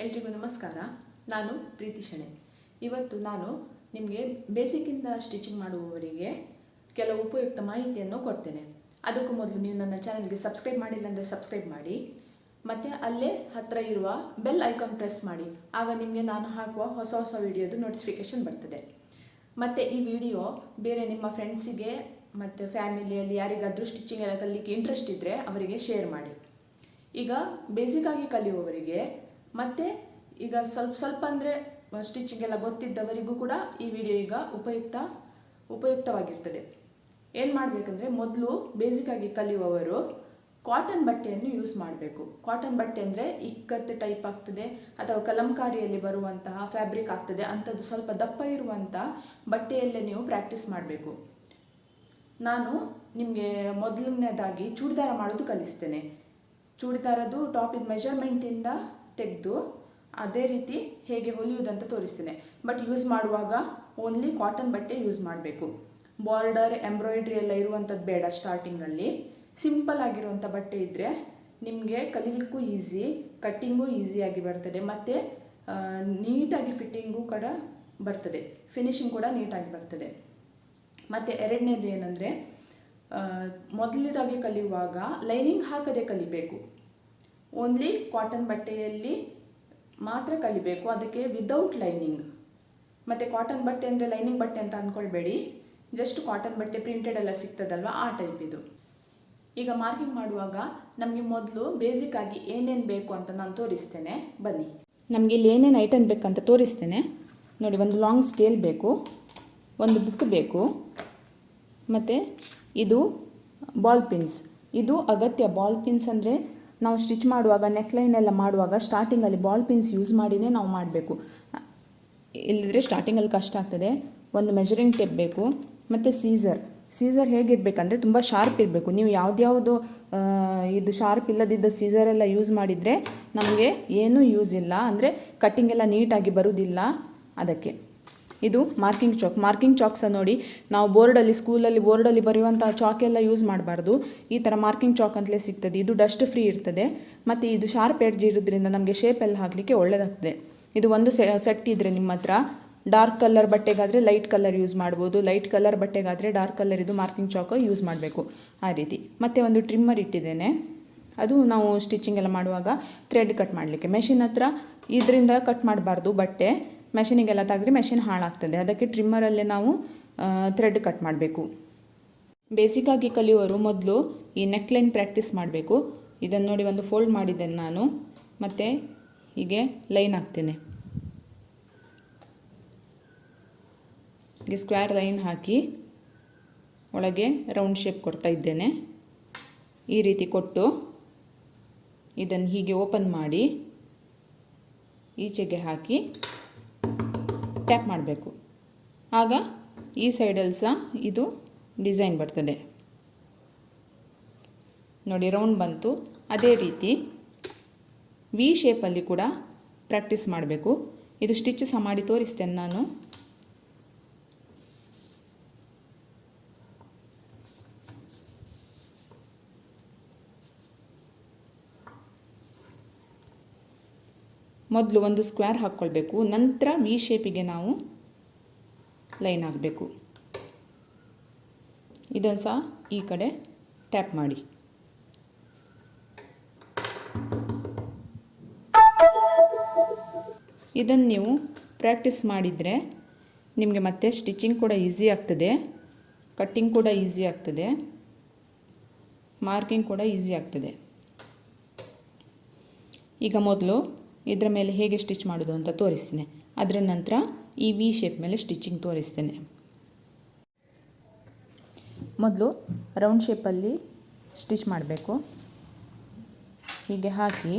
ಎಲ್ರಿಗೂ ನಮಸ್ಕಾರ. ನಾನು ಪ್ರೀತಿ ಶೆಣೆ. ಇವತ್ತು ನಾನು ನಿಮಗೆ ಬೇಸಿಕ್ಕಿಂದ ಸ್ಟಿಚಿಂಗ್ ಮಾಡುವವರಿಗೆ ಕೆಲವು ಉಪಯುಕ್ತ ಮಾಹಿತಿಯನ್ನು ಕೊಡ್ತೇನೆ. ಅದಕ್ಕೂ ಮೊದಲು ನೀವು ನನ್ನ ಚಾನಲ್ಗೆ ಸಬ್ಸ್ಕ್ರೈಬ್ ಮಾಡಿಲ್ಲ ಅಂದರೆ ಸಬ್ಸ್ಕ್ರೈಬ್ ಮಾಡಿ, ಮತ್ತು ಅಲ್ಲೇ ಹತ್ತಿರ ಇರುವ ಬೆಲ್ ಐಕಾನ್ ಪ್ರೆಸ್ ಮಾಡಿ. ಆಗ ನಿಮಗೆ ನಾನು ಹಾಕುವ ಹೊಸ ಹೊಸ ವಿಡಿಯೋದು ನೋಟಿಫಿಕೇಷನ್ ಬರ್ತದೆ. ಮತ್ತು ಈ ವಿಡಿಯೋ ಬೇರೆ ನಿಮ್ಮ ಫ್ರೆಂಡ್ಸಿಗೆ ಮತ್ತು ಫ್ಯಾಮಿಲಿಯಲ್ಲಿ ಯಾರಿಗಾದರೂ ಸ್ಟಿಚಿಂಗ್ ಎಲ್ಲ ಕಲಿಲಿಕ್ಕೆ ಇಂಟ್ರೆಸ್ಟ್ ಇದ್ದರೆ ಅವರಿಗೆ ಶೇರ್ ಮಾಡಿ. ಈಗ ಬೇಸಿಕ್ಕಾಗಿ ಕಲಿಯುವವರಿಗೆ ಮತ್ತು ಈಗ ಸ್ವಲ್ಪ ಅಂದರೆ ಸ್ಟಿಚಿಂಗ್ ಎಲ್ಲ ಗೊತ್ತಿದ್ದವರಿಗೂ ಕೂಡ ಈ ವಿಡಿಯೋ ಈಗ ಉಪಯುಕ್ತವಾಗಿರ್ತದೆ. ಏನು ಮಾಡಬೇಕಂದ್ರೆ, ಮೊದಲು ಬೇಸಿಕ್ಕಾಗಿ ಕಲಿಯುವವರು ಕಾಟನ್ ಬಟ್ಟೆಯನ್ನು ಯೂಸ್ ಮಾಡಬೇಕು. ಕಾಟನ್ ಬಟ್ಟೆ ಅಂದರೆ ಇಕ್ಕತ್ತು ಟೈಪ್ ಆಗ್ತದೆ ಅಥವಾ ಕಲಂಕಾರಿಯಲ್ಲಿ ಬರುವಂತಹ ಫ್ಯಾಬ್ರಿಕ್ ಆಗ್ತದೆ, ಅಂಥದ್ದು ಸ್ವಲ್ಪ ದಪ್ಪ ಇರುವಂಥ ಬಟ್ಟೆಯಲ್ಲೇ ನೀವು ಪ್ರಾಕ್ಟೀಸ್ ಮಾಡಬೇಕು. ನಾನು ನಿಮಗೆ ಮೊದಲನೇದಾಗಿ ಚೂಡಿದಾರ ಮಾಡೋದು ಕಲಿಸ್ತೇನೆ. ಚೂಡಿದಾರದ್ದು ಟಾಪಿನ ಮೆಜರ್ಮೆಂಟಿಂದ ತೆಗೆದು ಅದೇ ರೀತಿ ಹೇಗೆ ಹೊಲಿಯುವುದಂತ ತೋರಿಸ್ತೇನೆ. ಬಟ್ ಯೂಸ್ ಮಾಡುವಾಗ ಓನ್ಲಿ ಕಾಟನ್ ಬಟ್ಟೆ ಯೂಸ್ ಮಾಡಬೇಕು. ಬಾರ್ಡರ್ ಎಂಬ್ರಾಯ್ಡ್ರಿ ಎಲ್ಲ ಇರುವಂಥದ್ದು ಬೇಡ. ಸ್ಟಾರ್ಟಿಂಗಲ್ಲಿ ಸಿಂಪಲ್ ಆಗಿರುವಂಥ ಬಟ್ಟೆ ಇದ್ದರೆ ನಿಮಗೆ ಕಲಿಲಿಕ್ಕೂ ಈಸಿ, ಕಟ್ಟಿಂಗೂ ಈಸಿಯಾಗಿ ಬರ್ತದೆ, ಮತ್ತು ನೀಟಾಗಿ ಫಿಟ್ಟಿಂಗು ಕೂಡ ಬರ್ತದೆ, ಫಿನಿಶಿಂಗ್ ಕೂಡ ನೀಟಾಗಿ ಬರ್ತದೆ. ಮತ್ತು ಎರಡನೇದು ಏನಂದರೆ, ಮೊದಲನೇದಾಗಿ ಕಲಿಯುವಾಗ ಲೈನಿಂಗ್ ಹಾಕದೆ ಕಲಿಬೇಕು. ಓನ್ಲಿ ಕಾಟನ್ ಬಟ್ಟೆಯಲ್ಲಿ ಮಾತ್ರ ಕಲಿಬೇಕು, ಅದಕ್ಕೆ ವಿದೌಟ್ ಲೈನಿಂಗ್. ಮತ್ತು ಕಾಟನ್ ಬಟ್ಟೆ ಅಂದರೆ ಲೈನಿಂಗ್ ಬಟ್ಟೆ ಅಂತ ಅಂದ್ಕೊಳ್ಬೇಡಿ, ಜಸ್ಟ್ ಕಾಟನ್ ಬಟ್ಟೆ ಪ್ರಿಂಟೆಡ್ ಎಲ್ಲ ಸಿಗ್ತದಲ್ವ, ಆ ಟೈಪ್ ಇದು. ಈಗ ಮಾರ್ಕಿಂಗ್ ಮಾಡುವಾಗ ನಮಗೆ ಮೊದಲು ಬೇಸಿಕ್ಕಾಗಿ ಏನೇನು ಬೇಕು ಅಂತ ನಾನು ತೋರಿಸ್ತೇನೆ, ಬನ್ನಿ. ನಮಗೆ ಇಲ್ಲಿ ಏನೇನು ಐಟಮ್ ಬೇಕಂತ ತೋರಿಸ್ತೇನೆ ನೋಡಿ. ಒಂದು ಲಾಂಗ್ ಸ್ಕೇಲ್ ಬೇಕು, ಒಂದು ಬುಕ್ ಬೇಕು, ಮತ್ತು ಇದು ಬಾಲ್ ಪಿನ್ಸ್. ಇದು ಅಗತ್ಯ. ಬಾಲ್ ಪಿನ್ಸ್ ಅಂದರೆ ನಾವು ಸ್ಟಿಚ್ ಮಾಡುವಾಗ, ನೆಕ್ಲೈನ್ ಎಲ್ಲ ಮಾಡುವಾಗ ಸ್ಟಾರ್ಟಿಂಗಲ್ಲಿ ಬಾಲ್ ಪಿನ್ಸ್ ಯೂಸ್ ಮಾಡಿನೇ ನಾವು ಮಾಡಬೇಕು, ಇಲ್ಲದ್ರೆ ಸ್ಟಾರ್ಟಿಂಗಲ್ಲಿ ಕಷ್ಟ ಆಗ್ತದೆ. ಒಂದು ಮೆಜರಿಂಗ್ ಟೇಪ್ ಬೇಕು, ಮತ್ತು ಸೀಸರ್ ಹೇಗಿರಬೇಕಂದ್ರೆ ತುಂಬ ಶಾರ್ಪ್ ಇರಬೇಕು. ನೀವು ಯಾವುದ್ಯಾವುದು ಇದು ಶಾರ್ಪ್ ಇಲ್ಲದಿದ್ದ ಸೀಸರೆಲ್ಲ ಯೂಸ್ ಮಾಡಿದರೆ ನಮಗೆ ಏನೂ ಯೂಸ್ ಇಲ್ಲ, ಅಂದರೆ ಕಟ್ಟಿಂಗ್ ಎಲ್ಲ ನೀಟಾಗಿ ಬರುವುದಿಲ್ಲ. ಅದಕ್ಕೆ ಇದು ಮಾರ್ಕಿಂಗ್ ಚಾಕ್ಸ ನೋಡಿ. ನಾವು ಸ್ಕೂಲಲ್ಲಿ ಬೋರ್ಡಲ್ಲಿ ಬರೆಯುವಂಥ ಚಾಕೆಲ್ಲ ಯೂಸ್ ಮಾಡಬಾರ್ದು. ಈ ಥರ ಮಾರ್ಕಿಂಗ್ ಚಾಕ್ ಅಂತಲೇ ಸಿಗ್ತದೆ. ಇದು ಡಸ್ಟ್ ಫ್ರೀ ಇರ್ತದೆ, ಮತ್ತು ಇದು ಶಾರ್ಪ್ ಎಡ್ಜ್ ಇರೋದ್ರಿಂದ ನಮಗೆ ಶೇಪ್ ಎಲ್ಲ ಹಾಕಲಿಕ್ಕೆ ಒಳ್ಳೆಯದಾಗ್ತದೆ. ಇದು ಒಂದು ಸೆಟ್ ಇದ್ದರೆ ನಿಮ್ಮ ಹತ್ರ, ಡಾರ್ಕ್ ಕಲರ್ ಬಟ್ಟೆಗಾದರೆ ಲೈಟ್ ಕಲರ್ ಯೂಸ್ ಮಾಡ್ಬೋದು, ಲೈಟ್ ಕಲರ್ ಬಟ್ಟೆಗಾದರೆ ಡಾರ್ಕ್ ಕಲರ್ ಇದು ಮಾರ್ಕಿಂಗ್ ಚಾಕು ಯೂಸ್ ಮಾಡಬೇಕು, ಆ ರೀತಿ. ಮತ್ತು ಒಂದು ಟ್ರಿಮ್ಮರ್ ಇಟ್ಟಿದ್ದೇನೆ, ಅದು ನಾವು ಸ್ಟಿಚಿಂಗ್ ಎಲ್ಲ ಮಾಡುವಾಗ ಥ್ರೆಡ್ ಕಟ್ ಮಾಡಲಿಕ್ಕೆ. ಮೆಷಿನ್ ಹತ್ರ ಇದರಿಂದ ಕಟ್ ಮಾಡಬಾರ್ದು ಬಟ್ಟೆ, ಮೆಷಿನಿಗೆಲ್ಲ ತೆಗೆದ್ರೆ ಮೆಷಿನ್ ಹಾಳಾಗ್ತದೆ. ಅದಕ್ಕೆ ಟ್ರಿಮ್ಮರಲ್ಲೇ ನಾವು ಥ್ರೆಡ್ ಕಟ್ ಮಾಡಬೇಕು. ಬೇಸಿಕ್ಕಾಗಿ ಕಲಿಯುವವರು ಮೊದಲು ಈ ನೆಕ್ಲೈನ್ ಪ್ರಾಕ್ಟೀಸ್ ಮಾಡಬೇಕು. ಇದನ್ನು ನೋಡಿ, ಒಂದು ಫೋಲ್ಡ್ ಮಾಡಿದ್ದೇನೆ ನಾನು, ಮತ್ತು ಹೀಗೆ ಲೈನ್ ಹಾಕ್ತೇನೆ. ಹೀಗೆ ಸ್ಕ್ವೇರ್ ಲೈನ್ ಹಾಕಿ ಒಳಗೆ ರೌಂಡ್ ಶೇಪ್ ಕೊಡ್ತಾ ಇದ್ದೇನೆ. ಈ ರೀತಿ ಕೊಟ್ಟು ಇದನ್ನು ಹೀಗೆ ಓಪನ್ ಮಾಡಿ ಈಚೆಗೆ ಹಾಕಿ ಟ್ಯಾಪ್ ಮಾಡಬೇಕು. ಆಗ ಈ ಸೈಡಲ್ಲಿ ಸಹ ಇದು ಡಿಸೈನ್ ಬರ್ತದೆ ನೋಡಿ, ರೌಂಡ್ ಬಂತು. ಅದೇ ರೀತಿ ವಿ ಶೇಪಲ್ಲಿ ಕೂಡ ಪ್ರಾಕ್ಟೀಸ್ ಮಾಡಬೇಕು. ಇದು ಸ್ಟಿಚ್ ಸಹ ಮಾಡಿ ತೋರಿಸ್ತೇನೆ ನಾನು. ಮೊದಲು ಒಂದು ಸ್ಕ್ವೇರ್ ಹಾಕ್ಕೊಳ್ಬೇಕು, ನಂತರ ವಿ ಶೇಪಿಗೆ ನಾವು ಲೈನ್ ಹಾಕಬೇಕು. ಇದನ್ನು ಸಹ ಈ ಕಡೆ ಟ್ಯಾಪ್ ಮಾಡಿ. ಇದನ್ನು ನೀವು ಪ್ರಾಕ್ಟೀಸ್ ಮಾಡಿದರೆ ನಿಮಗೆ ಮತ್ತೆ ಸ್ಟಿಚಿಂಗ್ ಕೂಡ ಈಸಿ ಆಗ್ತದೆ, ಕಟ್ಟಿಂಗ್ ಕೂಡ ಈಸಿ ಆಗ್ತದೆ, ಮಾರ್ಕಿಂಗ್ ಕೂಡ ಈಸಿ ಆಗ್ತದೆ. ಈಗ ಮೊದಲು ಇದರ ಮೇಲೆ ಹೇಗೆ ಸ್ಟಿಚ್ ಮಾಡೋದು ಅಂತ ತೋರಿಸ್ತೇನೆ. ಅದರ ನಂತರ ಈ ವಿ ಶೇಪ್ ಮೇಲೆ ಸ್ಟಿಚಿಂಗ್ ತೋರಿಸ್ತೇನೆ. ಮೊದಲು ರೌಂಡ್ ಶೇಪಲ್ಲಿ ಸ್ಟಿಚ್ ಮಾಡಬೇಕು. ಹೀಗೆ ಹಾಕಿ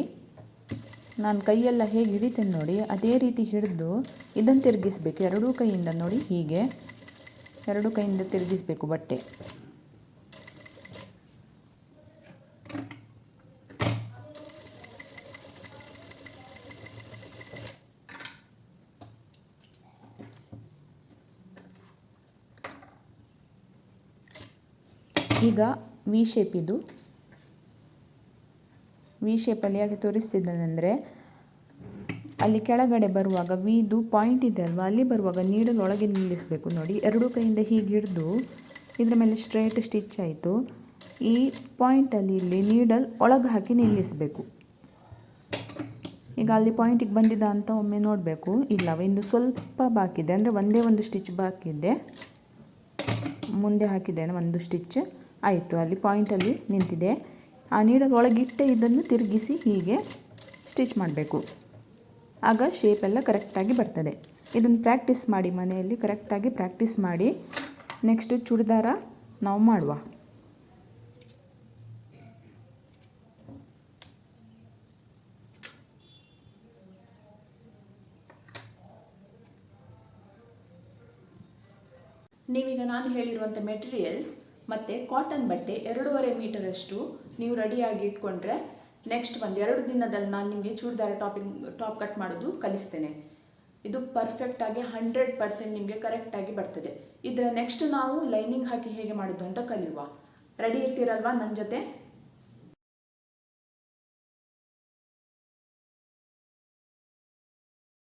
ನಾನು ಕೈಯೆಲ್ಲ ಹೇಗೆ ಹಿಡಿತೇನೆ ನೋಡಿ, ಅದೇ ರೀತಿ ಹಿಡಿದು ಇದನ್ನು ತಿರುಗಿಸ್ಬೇಕು ಎರಡೂ ಕೈಯಿಂದ. ನೋಡಿ, ಹೀಗೆ ಎರಡೂ ಕೈಯಿಂದ ತಿರುಗಿಸ್ಬೇಕು ಬಟ್ಟೆ. ಈಗ ವಿ ಶೇಪ್, ಇದು ವಿ ಶೇಪಲ್ಲಿ ಯಾಕೆ ತೋರಿಸ್ತಿದ್ದೇನೆಂದರೆ ಅಲ್ಲಿ ಕೆಳಗಡೆ ಬರುವಾಗ ವಿದು ಪಾಯಿಂಟ್ ಇದೆ ಅಲ್ವಾ, ಅಲ್ಲಿ ಬರುವಾಗ ನೀಡಲ್ ಒಳಗೆ ನಿಲ್ಲಿಸಬೇಕು. ನೋಡಿ, ಎರಡೂ ಕೈಯಿಂದ ಹೀಗೆ ಹಿಡಿದು ಇದ್ರ ಮೇಲೆ ಸ್ಟ್ರೇಟ್ ಸ್ಟಿಚ್ ಆಯಿತು. ಈ ಪಾಯಿಂಟಲ್ಲಿ ಇಲ್ಲಿ ನೀಡಲ್ ಒಳಗೆ ಹಾಕಿ ನಿಲ್ಲಿಸಬೇಕು. ಈಗ ಅಲ್ಲಿ ಪಾಯಿಂಟಿಗೆ ಬಂದಿದ್ದ ಅಂತ ಒಮ್ಮೆ ನೋಡಬೇಕು. ಇಲ್ಲ, ಒಂದು ಸ್ವಲ್ಪ ಬಾಕಿ ಇದೆ, ಅಂದರೆ ಒಂದೇ ಒಂದು ಸ್ಟಿಚ್ ಬಾಕಿ ಇದೆ. ಮುಂದೆ ಹಾಕಿದ್ದೇನೆ ಒಂದು ಸ್ಟಿಚ್ ಆಯಿತು, ಅಲ್ಲಿ ಪಾಯಿಂಟಲ್ಲಿ ನಿಂತಿದೆ. ಆ ನೀಡಲ್ ಒಳಗಿಟ್ಟೆ ಇದನ್ನು ತಿರುಗಿಸಿ ಹೀಗೆ ಸ್ಟಿಚ್ ಮಾಡಬೇಕು. ಆಗ ಶೇಪೆಲ್ಲ ಕರೆಕ್ಟಾಗಿ ಬರ್ತದೆ. ಇದನ್ನು ಪ್ರಾಕ್ಟೀಸ್ ಮಾಡಿ ಮನೆಯಲ್ಲಿ, ಕರೆಕ್ಟಾಗಿ ಪ್ರಾಕ್ಟೀಸ್ ಮಾಡಿ. ನೆಕ್ಸ್ಟ್ ಚೂಡಿದಾರ ನಾವು ಮಾಡುವ. ನೀವೀಗ ನಾನು ಹೇಳಿರುವಂಥ ಮೆಟೀರಿಯಲ್ಸ್ ಮತ್ತು ಕಾಟನ್ ಬಟ್ಟೆ 2.5 ಮೀಟರಷ್ಟು ನೀವು ರೆಡಿಯಾಗಿ ಇಟ್ಕೊಂಡ್ರೆ ನೆಕ್ಸ್ಟ್ ಒಂದು 2 ದಿನದಲ್ಲಿ ನಾನು ನಿಮಗೆ ಚೂಡಿದಾರ ಟಾಪ್ ಕಟ್ ಮಾಡೋದು ಕಲಿಸ್ತೇನೆ. ಇದು ಪರ್ಫೆಕ್ಟಾಗಿ 100% ನಿಮಗೆ ಕರೆಕ್ಟಾಗಿ ಬರ್ತದೆ. ಇದರ ನೆಕ್ಸ್ಟ್ ನಾವು ಲೈನಿಂಗ್ ಹಾಕಿ ಹೇಗೆ ಮಾಡೋದು ಅಂತ ಕಲಿಯುವ. ರೆಡಿ ಇರ್ತೀರಲ್ವಾ ನನ್ನ ಜೊತೆ?